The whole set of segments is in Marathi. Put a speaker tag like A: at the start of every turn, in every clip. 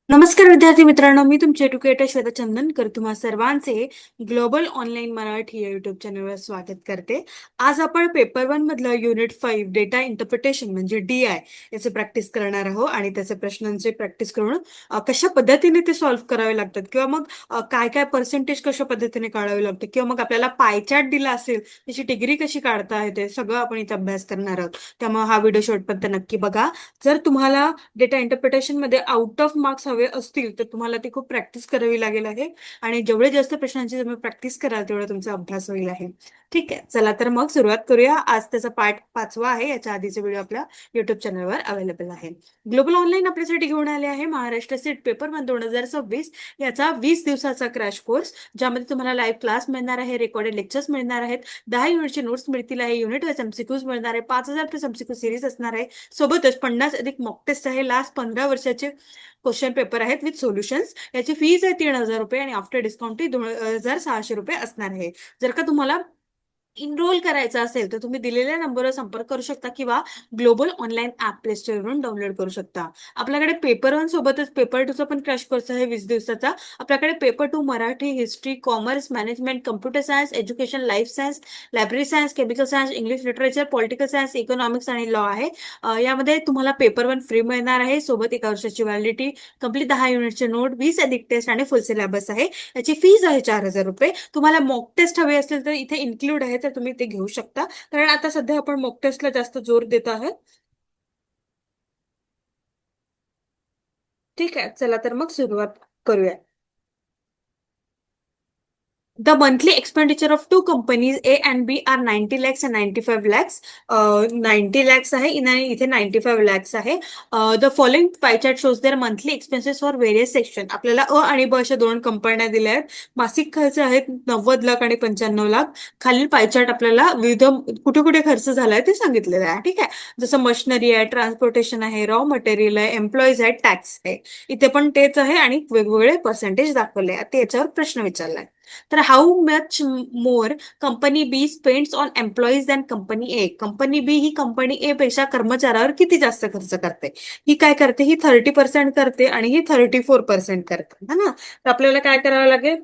A: नमस्कार विद्यार्थी मित्रांनो, मी तुमचे एज्युकेटर श्वेता चंदनकर तुम्हा सर्वांचे ग्लोबल ऑनलाईन मराठी या युट्यूब चॅनलवर स्वागत करते. आज आपण पेपर 1 मधलं युनिट 5 डेटा इंटरप्रिटेशन म्हणजे DI याचे प्रॅक्टिस करणार आहोत आणि त्याचे प्रश्नांचे प्रॅक्टिस करून कशा पद्धतीने ते सॉल्व्ह करावे लागतात किंवा मग काय काय पर्सेंटेज कशा पद्धतीने काढावे लागते किंवा मग आपल्याला पाय चार्ट दिला असेल त्याची डिग्री कशी काढता येते सगळं आपण इथे अभ्यास करणार आहोत. त्यामुळे हा व्हिडिओ शेवटपर्यंत नक्की बघा. जर तुम्हाला डेटा इंटरप्रिटेशन मध्ये आउट ऑफ मार्क्स हवे असतील तर तुम्हाला ती खूप प्रॅक्टिस करावी लागेल आहे आणि जेवढे जास्त प्रश्नांची तुम्ही प्रॅक्टिस कराल तेवढा तुमचा अभ्यास होईल आहे. ठीक आहे, चला तर मग सुरुवात करूया. आज त्याचा पार्ट 5वा आहे. याच्या आधीचे व्हिडिओ आपल्या युट्यूब चॅनलवर अवेलेबल आहे. ग्लोबल ऑनलाईन आपल्यासाठी घेऊन आले आहे महाराष्ट्र सेट पेपर 1 2026 याचा 20 दिवसाचा क्रॅश कोर्स, ज्यामध्ये तुम्हाला लाईव्ह क्लास मिळणार आहे, रेकॉर्डेड लेक्चर्स मिळणार आहेत, 10 युनिटचे नोट्स मिळतील आहे, युनिट वाईज एमसीक्यूज मिळणार आहे, 5000 प्लस एमसीक्यू सिरीज असणार आहे, सोबतच 50 अधिक मॉक टेस्ट आहे, लास्ट 15 वर्षाचे क्वेश्चन पेपर आहेत विथ सोल्युशन्स. याची फीज आहे 3000 रुपये आणि आफ्टर डिस्काउंट 2600 रुपये असणार आहे. जर का तुम्हाला इनरोल करायचं असेल तर तुम्ही दिलेल्या नंबरवर संपर्क करू शकता किंवा ग्लोबल ऑनलाईन ऍप प्ले स्टोअरवरून डाउनलोड करू शकता. आपल्याकडे पेपर 1 सोबतच पेपर 2 चा पण क्रॅश कोर्स आहे 20 दिवसाचा. आपल्याकडे paper 2 Marathi, history, commerce, management, computer science, education, life science, library science, chemical science, English literature, political science, economics आणि लॉ आहे. यामध्ये तुम्हाला पेपर 1 फ्री मिळणार आहे, सोबत 1 वर्षाची व्हॅलिडिटी, कंप्लीट 10 युनिटचे नोट, 20 अधिक टेस्ट आणि फुल सिलेबस आहे. याची फीज आहे 4000 रुपये. तुम्हाला मॉक टेस्ट हवे असेल तर इथे इन्क्लूड आहे, तर तुम्ही ते घेऊ शकता, कारण आता सध्या आपण मॉक टेस्टला जास्त जोर देत आहे. ठीक आहे, चला तर मग सुरुवात करूया. The monthly expenditure of two companies A and B are 90 lakhs and 95 lakhs. 90 lakhs आहे आणि इथे 95 lakhs आहे. The following pie chart shows their monthly expenses for various section. आपल्याला अ आणि ब अशा दोन कंपन्या दिल्या आहेत. मासिक खर्च आहेत 90 लाख आणि 95 लाख. खालील पाय चार्ट आपल्याला विविध कुठे कुठे खर्च झालाय ते सांगितलेलं आहे. ठीक आहे, जसं मशिनरी आहे, ट्रान्सपोर्टेशन आहे, रॉ मटेरियल आहे, एम्प्लॉईज आहे, टॅक्स आहे. इथे पण तेच आहे आणि वेगवेगळे पर्सेंटेज दाखवले आहे. ते याच्यावर प्रश्न विचारलाय. तर how much more company B spends on employees than company A. Company B ही कंपनी ए पेक्षा कर्मचाऱ्यावर किती जास्त खर्च करते? ही काय करते? ही 30% करते आणि ही 34% करते, है ना? तर आपल्याला काय करावं लागेल?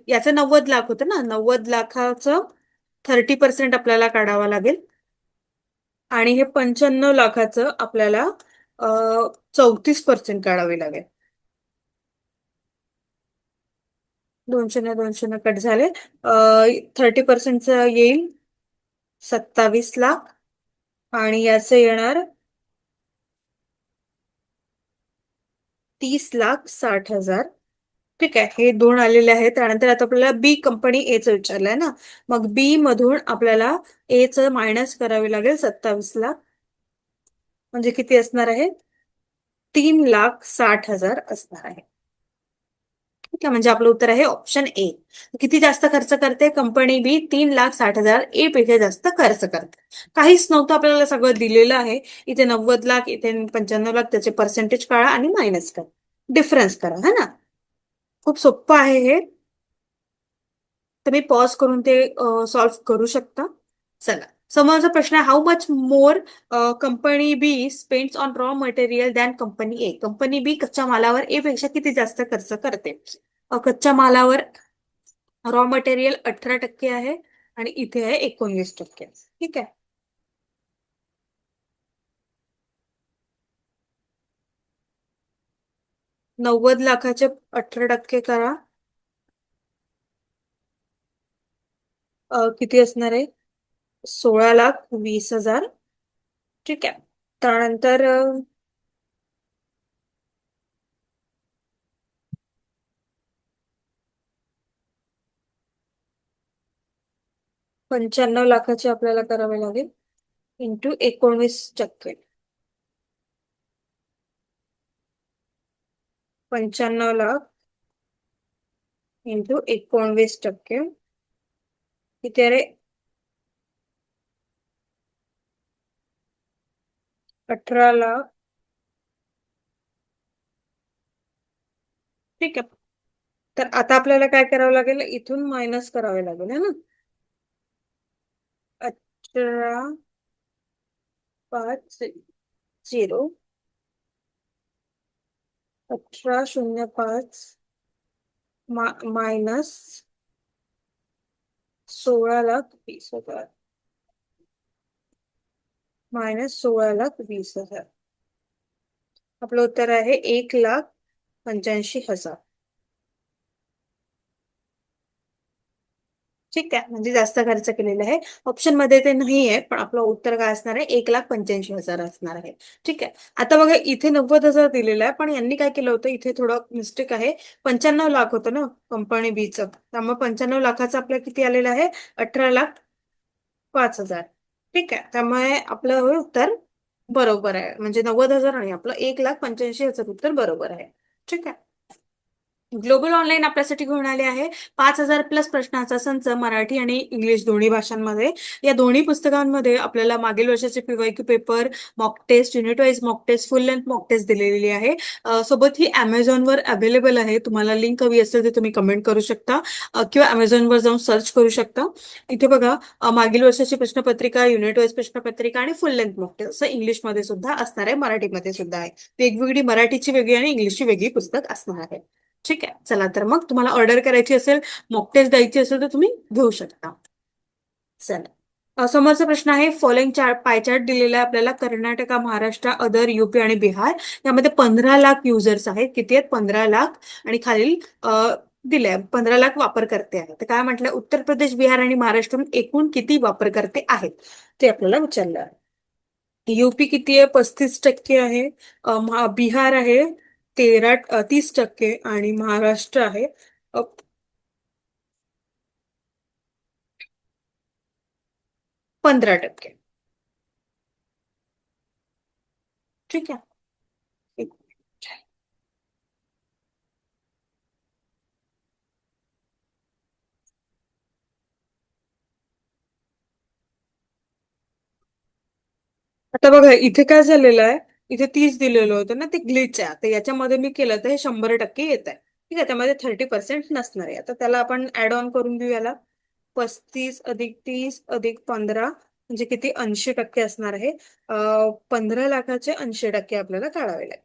A: याचं 90 लाख होतं ना, 90 लाखाचं 30% आपल्याला काढावं लागेल आणि हे 95 लाखाचं आपल्याला 34% काढावे लागेल. 2 शून्य कट झाले. 30%चं येईल 27 लाख आणि याचं येणार 30,60,000. ठीक आहे, हे दोन आलेले आहेत. त्यानंतर आता आपल्याला बी कंपनी एचं विचारलंय ना, मग बी मधून आपल्याला एचं मायनस करावे लागेल 27 लाख. म्हणजे किती असणार आहे? 3,60,000 असणार आहे. ठीक आहे, म्हणजे आपलं उत्तर आहे ऑप्शन ए. किती जास्त खर्च करते कंपनी बी? 3,60,000 ए पेक्षा जास्त खर्च करते. काहीच नव्हतं, आपल्याला सगळं दिलेलं आहे. इथे 90 लाख, इथे 95 लाख, त्याचे पर्सेंटेज काढा आणि मायनस करा, डिफरन्स करा, है ना? खूप सोपं आहे हे. तुम्ही पॉज करून ते सॉल्व्ह करू शकता. चला, समोरचा प्रश्न आहे, how much more company B spends on raw material than company A. Company B कच्च्या मालावर ए पेक्षा किती जास्त खर्च करते? कच्च्या मालावर रॉ मटेरियल 18% आहे आणि इथे आहे 19%. ठीक आहे, 90 लाखाचे 18% करा. किती असणार आहे? 16,20,000. ठीक आहे, त्यानंतर 95 लाखाचे आपल्याला करावे लागेल इंटू 19%. 95 लाख इंटू 19%. किती आहे? 18 लाख. ठीक आहे, तर आता आपल्याला काय करावं लागेल? इथून मायनस करावे लागेल, है ना? 18,50 18,05 मायनस 16,20,000 मायनस 16,20,000. आपलं उत्तर आहे 1,85,000. ठीक आहे, म्हणजे जास्त खर्च केलेला आहे. ऑप्शन मध्ये ते नाही आहे, पण आपलं उत्तर काय असणार आहे? 1,85,000 असणार आहे. ठीक आहे. आता बघा, इथे 90,000 दिलेलं आहे, पण यांनी काय केलं होतं, इथे थोडं मिस्टेक आहे. 95 लाख होतं ना कंपनी बीचं, त्यामुळे 95 लाखाचं आपलं किती आलेलं आहे? 18,05,000. ठीक आहे, त्यामुळे आपलं हे उत्तर बरोबर आहे. म्हणजे 90,000 आणि आपलं 1,85,000 उत्तर बरोबर आहे. ठीक आहे. ग्लोबल ऑनलाईन आपल्यासाठी घेऊन आले आहे 5,000 प्लस प्रश्नांचा संच मराठी आणि इंग्लिश दोन्ही भाषांमध्ये. या दोन्ही पुस्तकांमध्ये आपल्याला मागील वर्षाचे PYQ paper, mock test, unit wise mock test, full length mock test दिलेली आहे. सोबत ही Amazonवर अवेलेबल आहे. तुम्हाला लिंक हवी असेल तर तुम्ही कमेंट करू शकता, किंवा Amazonवर जाऊन सर्च करू शकता. इथे बघा, मागील वर्षाची प्रश्नपत्रिका, युनिट वाईज प्रश्नपत्रिका आणि फुल लेंथ मॉक टेस्ट असं इंग्लिशमध्ये सुद्धा असणार आहे, मराठीमध्ये सुद्धा आहे. वेगवेगळी मराठीची वेगळी आणि इंग्लिशची वेगळी पुस्तक असणार आहे. ठीक आहे, चला तर मग तुम्हाला ऑर्डर करायची असेल, मॉक टेस्ट द्यायची असेल तर तुम्ही घेऊ शकता. चला, समोरचा प्रश्न आहे. फॉलोइंग पाय चार्ट दिलेला आहे आपल्याला. कर्नाटका, महाराष्ट्र, अदर, यूपी आणि बिहार यामध्ये 15 लाख युजर्स आहेत. किती आहेत? 15 लाख. आणि खालील दिले 15 लाख वापरकर्ते आहेत. तर काय म्हटलं? उत्तर प्रदेश, बिहार आणि महाराष्ट्रातून एकूण किती वापरकर्ते आहेत ते आपल्याला विचारलं आहे. यूपी किती आहे? 35% आहे. बिहार आहे 30% आणि महाराष्ट्र आहे 15%. ठीक आहे. एक- आता बघा, इथे काय झालेलं आहे, इथे 30 दिलेलं होतं ना, ते ग्लिच आहे. आता याच्यामध्ये मी केलं तर हे 100% येत आहे. ठीक आहे, त्यामध्ये 30% नसणार आहे. आता त्याला आपण ऍड ऑन करून घेऊ याला. 35 अधिक 30 अधिक 15 म्हणजे किती? 80% असणार आहे. 15 लाखाचे 80% आपल्याला काढावे लागेल.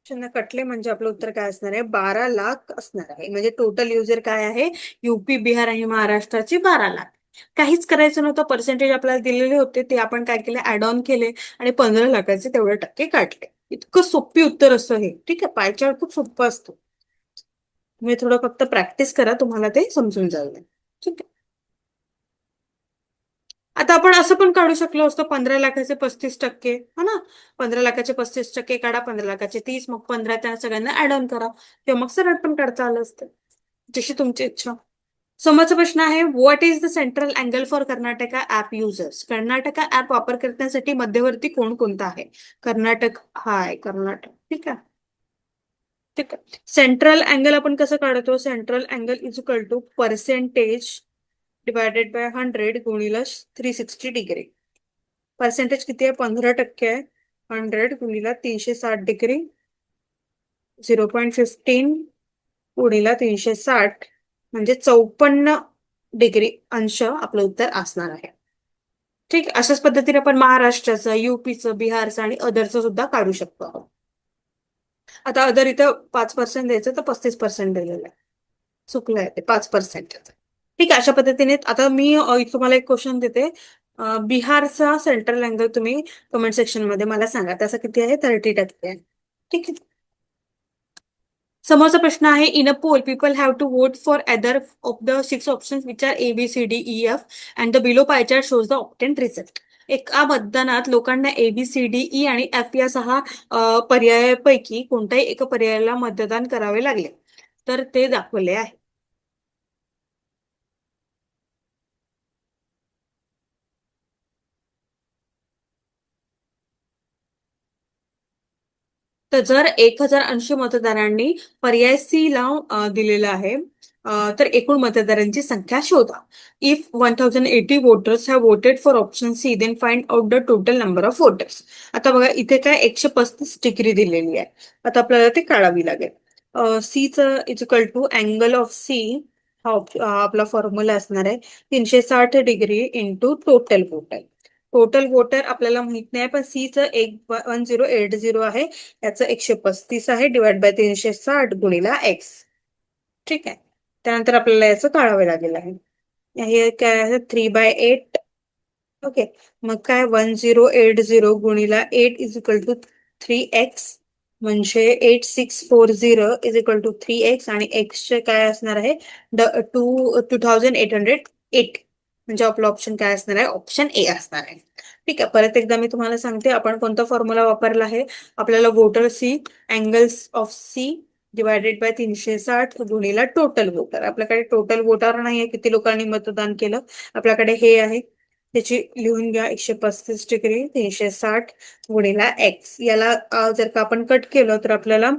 A: शून्य कटले म्हणजे आपलं उत्तर काय असणार आहे? 12 लाख असणार आहे. म्हणजे टोटल युजर काय आहे? यूपी, बिहार आणि महाराष्ट्राचे 12 लाख. काहीच करायचं नव्हतं. पर्सेंटेज आपल्याला दिलेले होते, ते आपण काय केले? ऍड ऑन केले आणि 15 लाखाचे तेवढे टक्के काढले. इतकं सोपी उत्तर असतं हे. ठीक आहे, पायचार्ट खूप सोपं असतो. तुम्ही थोडं फक्त प्रॅक्टिस करा, तुम्हाला ते समजून जाईल. ठीक आहे. आता आपण असं पण काढू शकलो असतो, 15 लाखाचे 35%, हा ना. 15 लाखाचे 35% काढा, 15 लाखाचे 30, मग 15 त्या सगळ्यांना ऍड ऑन करा, किंवा मग सरळ पण काढता आलं असतं. जशी तुमची इच्छा. समोरचा प्रश्न आहे. What is the central angle for Karnataka app users? Karnataka app वापर करण्यासाठी मध्यवर्ती कोण कोणता आहे? कर्नाटक हा आहे, कर्नाटक. ठीक आहे. ठीक आहे. सेंट्रल अँगल आपण कसं काढतो? Central angle is equal to percentage divided by 100 गुणिले 360 डिग्री. पर्सेंटेज किती आहे? 15% आहे. 100 गुणिले 360 डिग्री, 0.15 गुणिले 360 म्हणजे 54 डिग्री अंश आपलं उत्तर असणार आहे. ठीक आहे, अशाच पद्धतीने आपण महाराष्ट्राचं, युपीचं, बिहारचं आणि अदरचं सुद्धा काढू शकतो. आता अदर इथं 5% द्यायचं, तर 35% दिलेलं आहे. चुकलं आहे ते 5%. ठीक आहे, अशा पद्धतीने आता मी तुम्हाला एक क्वेश्चन देते. बिहारचा सेंट्रल अँगल तुम्ही कमेंट सेक्शन मध्ये मला सांगा, त्याचा किती आहे? 30% आहे. ठीक आहे. समोरचा प्रश्न आहे. In a poll people have to vote for either of the 6 options which are ABCDEF and the below pie chart shows the obtained result. एका मतदानात लोकांना ABCDE आणि F या 6 पर्यायापैकी कोणत्याही एका पर्यायाला मतदान करावे लागले, तर ते दाखवले आहे. तर जर 1,080 मतदारांनी पर्याय सी ला दिलेला आहे, तर एकूण मतदारांची संख्या शोधा. If 1,080 voters have voted for option C, then find out the total number of voters. आता बघा, इथे काय 135 डिग्री दिलेली आहे. आता आपल्याला ते काढावी लागेल. सीचं is equal to angle of C, हा आपला फॉर्म्युला असणार आहे 360 डिग्री इंटू टोटल वोट आहे. टोटल वोटर आपल्याला माहित नाही, पण सीचं 1080 आहे, याचं 135 आहे, डिवाइड बाय 360 गुणिला एक्स. ठीक आहे. त्यानंतर आपल्याला याचं काढावं लागेल आहे. हे काय आहे, 3/8. ओके. मग काय, 1080 गुणिला 8 = 3x, म्हणजे 8640 = 3x, आणि एक्सचे काय असणार आहे, 2808. म्हणजे आपलं ऑप्शन काय असणार आहे, ऑप्शन ए असणार आहे. ठीक आहे. परत एकदा मी तुम्हाला सांगते, आपण कोणता फॉर्म्युला वापरला आहे. आपल्याला voter C, angles of C divided by 360 गुणिला टोटल वोटर. आपल्याकडे टोटल वोटर नाहीये, किती लोकांनी मतदान केलं. आपल्याकडे हे आहे, त्याची लिहून घ्या, 135° 360 गुणिला एक्स. याला जर का आपण कट केलं तर आपल्याला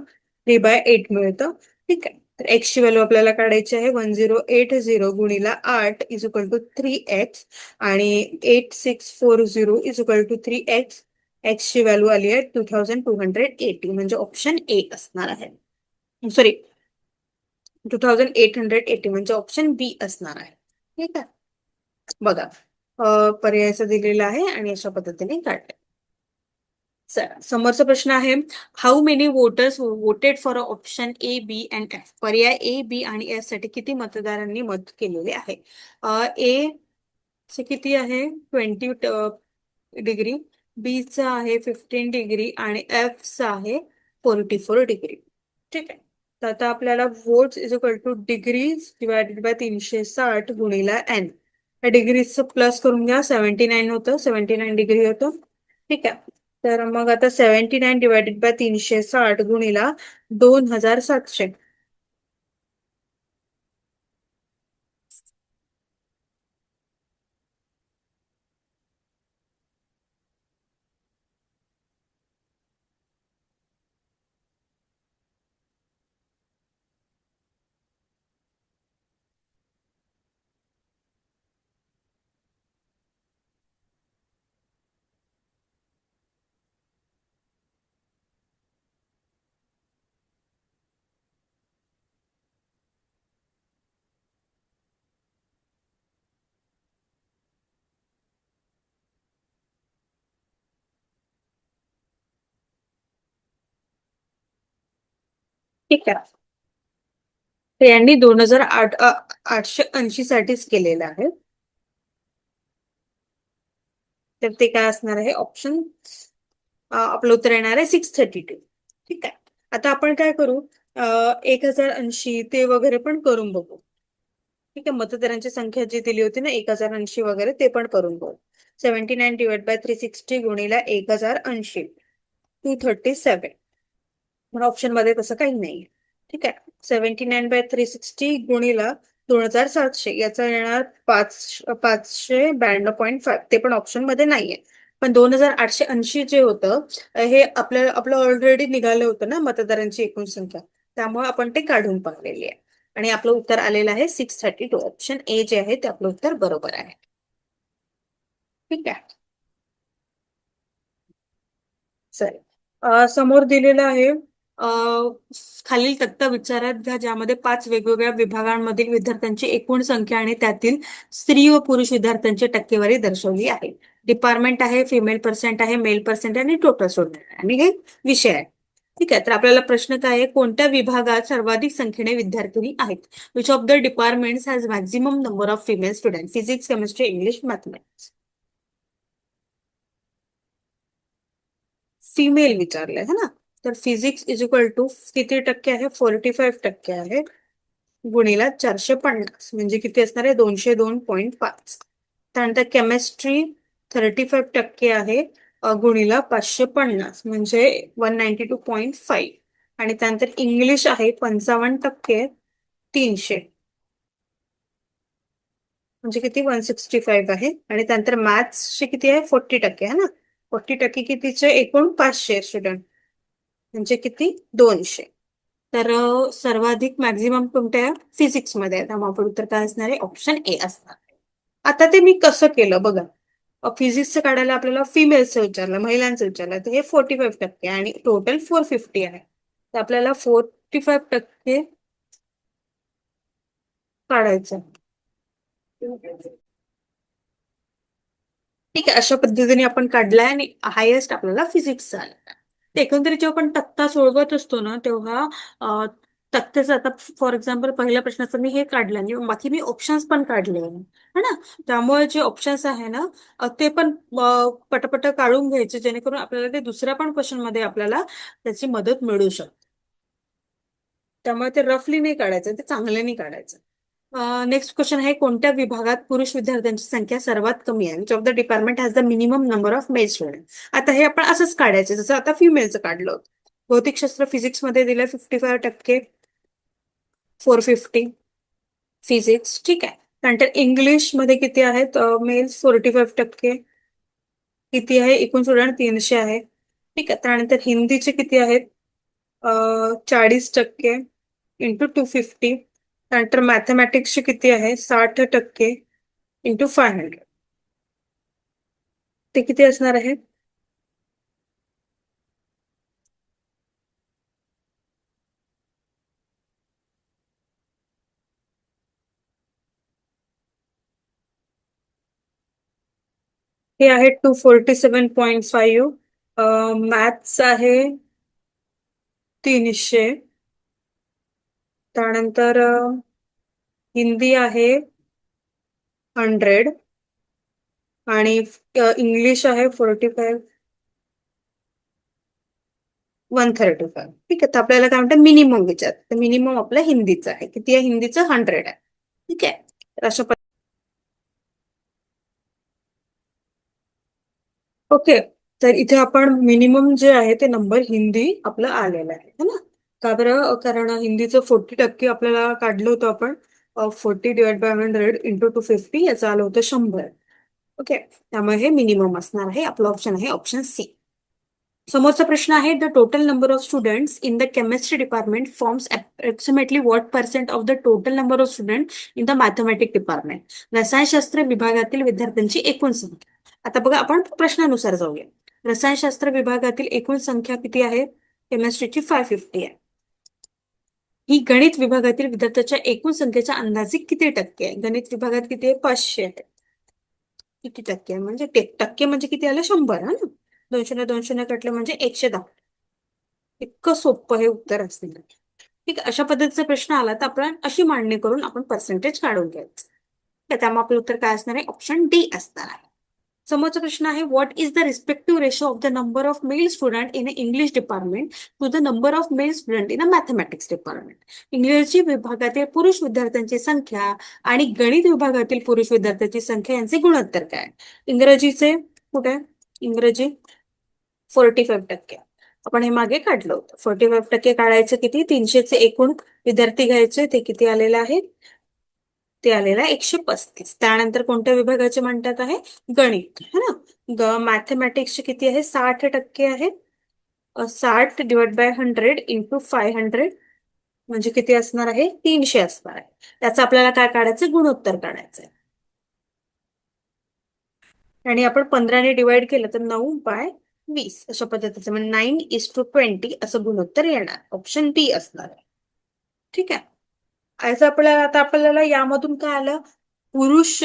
A: 3/8 मिळतं. ठीक आहे. तर एक्स ची व्हॅल्यू आपल्याला काढायची आहे, 1080 गुणिला 8 = 3x, आणि 8640 = 3x. एक्स ची व्हॅल्यू आली आहे 2280, म्हणजे ऑप्शन ए असणार आहे. सॉरी, 2880 म्हणजे ऑप्शन बी असणार आहे. ठीक आहे. बघा, पर्यायाचं दिलेलं आहे आणि अशा पद्धतीने काढले. समोरचा प्रश्न आहे, how many voters voted for option A, B and F. पर्याय ए, बी आणि एफ साठी किती मतदारांनी मत केलेले आहे. ए चे किती आहे, 20 डिग्री, बी चा आहे 15 डिग्री, आणि एफ चा आहे 44 डिग्री. ठीक आहे. तर आता आपल्याला वोट्स = डिग्रीज डिवायडेड बाय 360 गुणिला एन. या डिग्रीजचं प्लस करून घ्या, 79 होतं, 79 डिग्री होतं. ठीक आहे. तर मग आता 79 डिवायडेड बाय 360 गुणिला 2700. ठीक आहे. तर यांनी 880 साठीच केलेलं आहे. तर ते काय असणार आहे, ऑप्शन आपलं उत्तर येणार आहे 632. ठीक आहे. आता आपण काय करू, 1080 ते वगैरे पण करून बघू. ठीक आहे. मतदारांची संख्या जी दिली होती ना, 1080 वगैरे, ते पण करून बघू. 79 डिवाइड बाय 360 गुणिला 1080, 237. पण ऑप्शन मध्ये तसं काही नाही. ठीक आहे. 79/360 गुणिला 2700, याचा येणार 592.5. ते पण ऑप्शन मध्ये नाहीये. पण 2880 जे होतं, हे आपलं ऑलरेडी निघालं होतं ना मतदारांची एकूण संख्या, त्यामुळे आपण ते काढून पाहिलेली आहे. आणि आपलं उत्तर आलेलं आहे 632. ऑप्शन ए जे आहे ते आपलं उत्तर बरोबर आहे. ठीक आहे. चालेल. समोर दिलेलं आहे, खालील तक्ता विचारात घ्या, ज्यामध्ये 5 वेगवेगळ्या विभागांमधील विद्यार्थ्यांची एकूण संख्या आणि त्यातील स्त्री व पुरुष विद्यार्थ्यांची टक्केवारी दर्शवली आहे. डिपार्टमेंट आहे, फिमेल पर्सेंट आहे, मेल पर्सेंट आणि टोटल स्टुडंट आहे, आणि हे विषय आहे. ठीक आहे. तर आपल्याला प्रश्न काय आहे, कोणत्या विभागात सर्वाधिक संख्येने विद्यार्थिनी आहेत. Which of the departments has maximum number of female student. Physics, chemistry, English, mathematics. Female विचारलंय है ना. तर फिजिक्स = किती टक्के आहे, 45% आहे, गुणिला 450, म्हणजे किती असणार आहे, 202.5. त्यानंतर केमिस्ट्री 35% आहे, गुणिला 550, म्हणजे 192.5. आणि त्यानंतर इंग्लिश आहे 55%, 300, म्हणजे किती, 165 आहे. आणि त्यानंतर मॅथ्सचे किती आहे, 40% आहे ना. 40% कितीचे, एकूण 500 स्टुडंट, म्हणजे किती, 200. तर सर्वाधिक मॅक्झिमम कोणत्या, फिजिक्स मध्ये आहे, त्यामुळे आपलं उत्तर काय असणार आहे, ऑप्शन ए असणार आहे. आता ते मी कसं केलं बघा. फिजिक्सचं काढायला आपल्याला फिमेल्सचं विचारलं, महिलांचं विचारलं, तर हे 45% आणि टोटल 450 आहे. तर आपल्याला 45% काढायचं. ठीक आहे, अशा पद्धतीने आपण काढलाय आणि हायेस्ट आपल्याला फिजिक्सचा आला. तर एकंदरीत जेव्हा आपण तक्ता सोडवत असतो ना तेव्हा तक्त्याचं आता फॉर एक्झाम्पल पहिल्या प्रश्नाचं मी हे काढलं आणि बाकी मी ऑप्शन्स पण काढले है ना. त्यामुळे जे ऑप्शन्स आहे ना ते पण पटपट काढून घ्यायचे जेणेकरून आपल्याला ते दुसऱ्या पण क्वेश्चन मध्ये आपल्याला त्याची मदत मिळू शकते. त्यामुळे ते रफली नाही काढायचं, ते चांगल्याने काढायचं. नेक्स्ट क्वेश्चन आहे, कोणत्या विभागात पुरुष विद्यार्थ्यांची संख्या सर्वात कमी आहे? Which of the department has the minimum number of male student? आता हे आपण असंच काढायचे जसं आता फिमेलचं काढलं होतं. भौतिकशास्त्र फिजिक्स मध्ये दिलं 55%, 450 फिजिक्स. ठीक आहे. त्यानंतर इंग्लिश मध्ये किती आहेत मेल्स? 45%. किती आहे? एकूण स्टुडंट 300 आहे. ठीक आहे. त्यानंतर हिंदीचे किती आहेत? 40% इंटू 250. त्यानंतर मॅथमॅटिक्सचे किती आहे? 60% इंटू 500. ते किती असणार आहे? हे आहे 247.5. मॅथ्स आहे 300. त्यानंतर हिंदी आहे 100 आणि इंग्लिश आहे 45, 135. ठीक आहे. तर आपल्याला काय म्हणतात मिनिमम विचार, तर मिनिमम आपलं हिंदीचं आहे. किती आहे हिंदीचं? 100 आहे. ठीक आहे. तर अशा ओके. तर इथे आपण मिनिमम जे आहे ते नंबर हिंदी आपलं आलेलं आहे है ना. का बरं? कारण हिंदीचं 40% आपल्याला काढलं होतं आपण. 40/100 इंटू 250 याचं आलं होतं 100. ओके. त्यामुळे हे मिनिमम असणार आहे. आपलं ऑप्शन आहे ऑप्शन सी. समोरचा प्रश्न आहे, the total number of students in the chemistry department forms approximately what percent of the total number of student in the mathematic department? रसायनशास्त्र विभागातील विद्यार्थ्यांची एकूण संख्या. आता बघा आपण प्रश्नानुसार जाऊया. रसायनशास्त्र विभागातील एकूण संख्या किती आहे? केमिस्ट्रीची 550 आहे. ही गणित विभागातील विद्यार्थ्यांच्या एकूण संख्येच्या अंदाजे किती टक्के आहे? गणित विभागात किती आहे? 500 आहे. किती टक्के आहे? म्हणजे टक्के म्हणजे किती आलं? 100 हा ना. 200 कटले म्हणजे 110. इतकं सोपं हे उत्तर असणार. ठीक आहे. अशा पद्धतीचा प्रश्न आला तर आपण अशी मांडणी करून आपण पर्सेंटेज काढून घ्यायचं. तर त्यामुळे आपलं उत्तर काय असणार आहे? ऑप्शन डी असणार आहे. समोरचा प्रश्न आहे, what is the respective ratio of the number of male student in English department to the number of male student in a mathematics department? इंग्रजी विभागातील पुरुष विद्यार्थ्यांची संख्या आणि गणित विभागातील पुरुष विद्यार्थ्यांची संख्या यांचे गुणोत्तर काय? इंग्रजीचे कुठे? इंग्रजी 45%. आपण हे मागे काढलं होतं. 45% काढायचं किती? 300चे एकूण विद्यार्थी घ्यायचे, ते किती आलेलं आहे? ते आलेलं आहे 135. त्यानंतर कोणत्या विभागाचे म्हणतात आहे? गणित है ना. मॅथमॅटिक्सचे किती आहे? 60% आहे. 60/100 इंटू 500 म्हणजे किती असणार आहे? 300 असणार आहे. त्याचं आपल्याला काय काढायचं? गुणोत्तर काढायचंय. आणि आपण 15ने डिवाइड केलं तर 9/20 अशा पद्धतीचं म्हणजे 9:20 असं गुणोत्तर येणार. ऑप्शन बी असणार आहे. ठीक आहे. असं आपल्याला यामधून काय आलं? पुरुष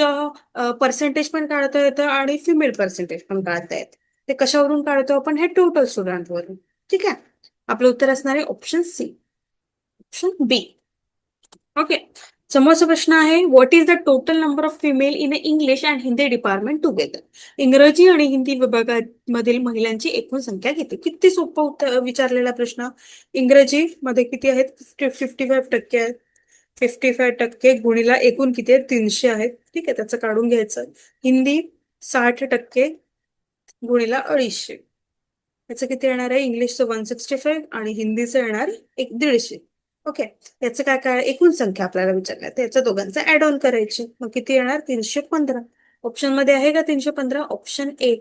A: पर्सेंटेज पण काढता येतं आणि फिमेल पर्सेंटेज पण काढता येतं. ते कशावरून काढतो आपण? हे टोटल स्टुडंट वरून. ठीक आहे. आपलं उत्तर असणार आहे ऑप्शन सी. ऑप्शन बी. ओके. समोरचा प्रश्न आहे, what is the total number of female in English and Hindi department together? इंग्रजी आणि हिंदी विभागामधील महिलांची एकूण संख्या किती? किती सोपा उत्तर विचारलेला प्रश्न. इंग्रजी मध्ये किती आहेत? 55% आहेत. 55% गुणीला एकूण किती आहेत? 300 आहेत. ठीक आहे. त्याचं काढून घ्यायचं. हिंदी 60% गुणीला 250. याचं किती येणार आहे? इंग्लिशचं 165 आणि हिंदीचं येणार 150. ओके. याचं काय काय एकूण संख्या आपल्याला विचारल्या तर याचं दोघांचं ऍड ऑन करायची. मग किती येणार? 315. ऑप्शन मध्ये आहे का 315? Option A.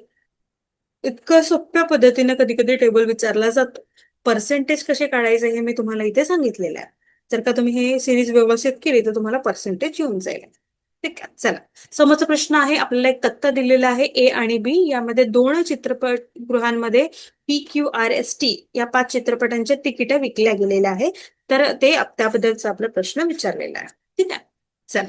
A: इतकं सोप्या पद्धतीने कधी कधी टेबल विचारला जातो. पर्सेंटेज कसे काढायचे हे मी तुम्हाला इथे सांगितलेलं आहे. जर का तुम्ही हे सिरीज व्यवस्थित केली तर तुम्हाला पर्सेंटेज येऊन जाईल. ठीक आहे. चला, समोरचा प्रश्न आहे, आपल्याला एक तक्ता दिलेला आहे ए आणि बी. यामध्ये 2 चित्रपटगृहांमध्ये PQRST या 5 चित्रपटांच्या तिकीट विकल्या गेलेल्या आहे. तर ते त्याबद्दलचा आपला प्रश्न विचारलेला आहे. ठीक आहे. चला,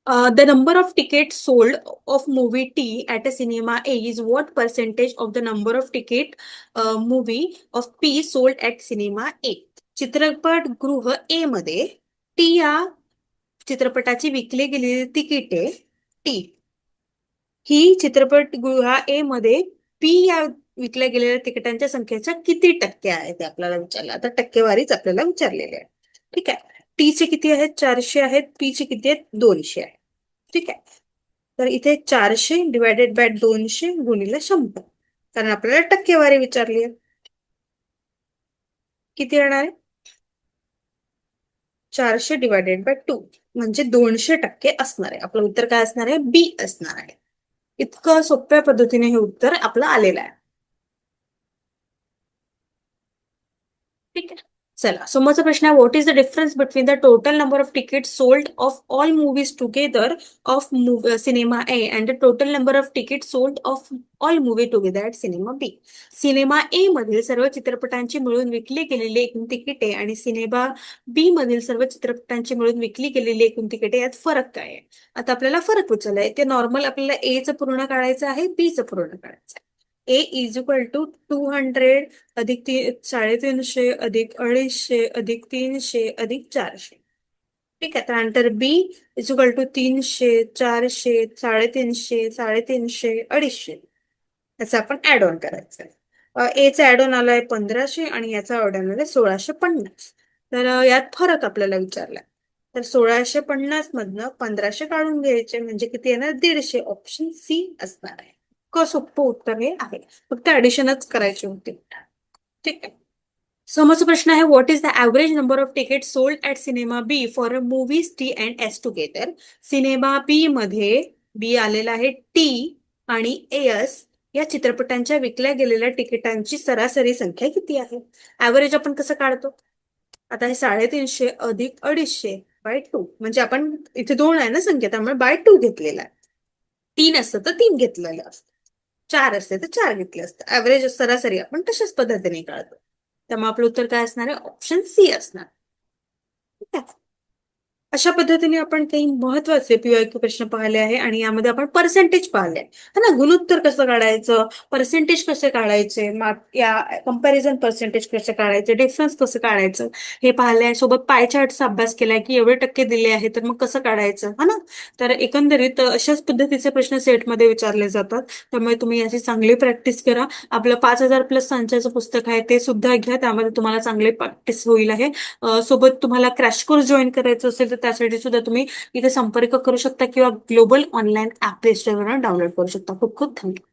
A: The number of tickets sold of movie T at a cinema A is what percentage of the number of ticket movie of P sold at cinema A? चित्रपटगृह ए मध्ये टी या चित्रपटाची विकली गेलेली तिकिटे टी ही चित्रपटगृह ए मध्ये पी या विकल्या गेलेल्या तिकिटांच्या संख्येच्या किती टक्के आहे ते आपल्याला विचारलं. आता टक्केवारीच आपल्याला विचारलेली आहे. ठीक आहे. टी चे किती आहेत? 400 आहेत. पी चे किती आहेत? 200 आहे. ठीक आहे. तर इथे 400 डिवायडेड बाय 200 गुणिले 100, कारण आपल्याला टक्केवारी विचारली आहे. किती येणार आहे? 400 डिवायडेड बाय 2 म्हणजे 200% असणार आहे. आपलं उत्तर काय असणार आहे? बी असणार आहे. इतकं सोप्या पद्धतीने हे उत्तर आपलं आलेलं आहे. ठीक आहे. चला, समोरचा प्रश्न आहे, what is the difference between the total number of ticket sold of all movies together of cinema A and the total number of ticket sold of all movie together at cinema B. Cinema A मधील सर्व चित्रपटांची मिळून विकली गेलेली एकूण तिकिटे आणि सिनेमा बी मधील सर्व चित्रपटांची मिळून विकली गेलेली एकूण तिकिटे यात फरक काय आहे? आता आपल्याला फरक विचारलाय. ते नॉर्मल आपल्याला ए चं पूर्ण काढायचं आहे, बी चं पूर्ण काढायचं आहे. ए इज इक्वल टू 200 अधिक 350 अधिक 250 अधिक 300 अधिक 400. ठीक आहे. त्यानंतर बी इज इक्वल टू 300 400 350 350 250. याचा आपण ऍड ऑन करायचं आहे. ए चा ऍड ऑन आलाय 1500 आणि याचा ऍड ऑन आलाय 1650. तर यात फरक आपल्याला विचारलाय. तर 1650 मधनं 1500 काढून घ्यायचे म्हणजे किती येणार? 150. ऑप्शन सी असणार आहे. सोपं उत्तर हे आहे. फक्त ऍडिशनच करायची होती. ठीक आहे. समोरचा प्रश्न आहे, what is the average number of ticket sold at cinema B for movies T and S together. Cinema B मध्ये बी आलेला आहे टी आणि एस या चित्रपटांच्या विकल्या गेलेल्या तिकिटांची सरासरी संख्या किती आहे? ऍव्हरेज आपण कसं काढतो? आता हे 350 अधिक 250 बाय 2 म्हणजे आपण इथे 2 आहे ना संख्या, त्यामुळे बाय 2 घेतलेला आहे. 3 असतं तर 3 घेतलेलं असतं. 4 असते तर 4 घेतले असतं. ऍव्हरेज सरासरी आपण तशाच पद्धतीने काढतो. त्यामुळे आपलं उत्तर काय असणार आहे? ऑप्शन सी असणार. ठीक आहे. अशा पद्धतीने आपण काही महत्वाचे पीवायक्यू प्रश्न पाहिले आहे आणि यामध्ये आपण पर्सेंटेज पाहिले आहे ना. गुणोत्तर कसं काढायचं, पर्सेंटेज कसे काढायचे, या कंपॅरिझन पर्सेंटेज कसे काढायचे, डिफरन्स कसं काढायचं हे पाहिले आहे. सोबत पाय चार्टचा अभ्यास केलाय की एवढे टक्के दिले आहे तर मग कसं काढायचं हा ना. तर एकंदरीत अशाच पद्धतीचे प्रश्न सेटमध्ये विचारले जातात. त्यामुळे तुम्ही याची चांगली प्रॅक्टिस करा. आपलं 5000 प्लस संचाचं पुस्तक आहे ते सुद्धा घ्या. त्यामध्ये तुम्हाला चांगली प्रॅक्टिस होईल आहे. सोबत तुम्हाला क्रॅश कोर्स जॉईन करायचं असेल तर त्यासाठी सुद्धा तुम्ही इथे संपर्क करू शकता किंवा ग्लोबल ऑनलाईन ऍप प्ले स्टोअरवरून डाउनलोड करू शकता. खूप खूप धन्यवाद.